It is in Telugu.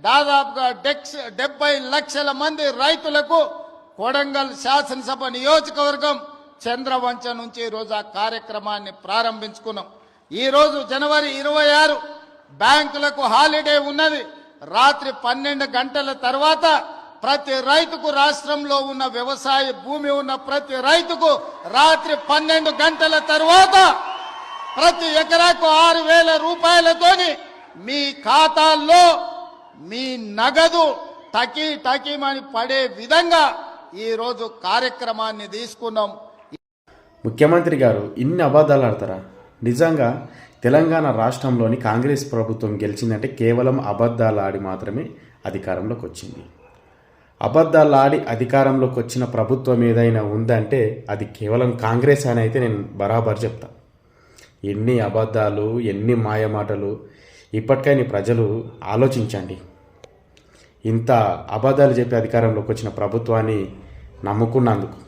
దాదాపుగా 70 లక్షల మంది రైతులకు కొడంగల్ శాసనసభ నియోజకవర్గం చంద్రవంచ నుంచి ఈరోజు ఆ కార్యక్రమాన్ని ప్రారంభించుకున్నాం. ఈరోజు జనవరి 26 బ్యాంకులకు హాలిడే ఉన్నది. రాత్రి 12 గంటల తర్వాత ప్రతి రైతుకు, రాష్ట్రంలో ఉన్న వ్యవసాయ భూమి ఉన్న ప్రతి రైతుకు రాత్రి 12 గంటల తర్వాత ప్రతి ఎకరాకు 6,000 రూపాయలతోని మీ ఖాతాల్లో మీ నగదు టకీమని పడే విధంగా ఈరోజు కార్యక్రమాన్ని తీసుకున్నాం. ముఖ్యమంత్రి గారు ఇన్ని అబద్ధాలు ఆడతారా? నిజంగా తెలంగాణ రాష్ట్రంలోని కాంగ్రెస్ ప్రభుత్వం గెలిచిందంటే కేవలం అబద్ధాలు ఆడి మాత్రమే అధికారంలోకి వచ్చింది. అబద్ధాలు ఆడి అధికారంలోకి వచ్చిన ప్రభుత్వం ఏదైనా ఉందంటే అది కేవలం కాంగ్రెస్ అని అయితే నేను బరాబర్ చెప్తా. ఎన్ని అబద్ధాలు, ఎన్ని మాయమాటలు! ఇప్పటికైనా ప్రజలు ఆలోచించండి. ఇంత అబద్ధాలు చెప్పి అధికారంలోకి వచ్చిన ప్రభుత్వాన్ని నమ్ముకున్నందుకు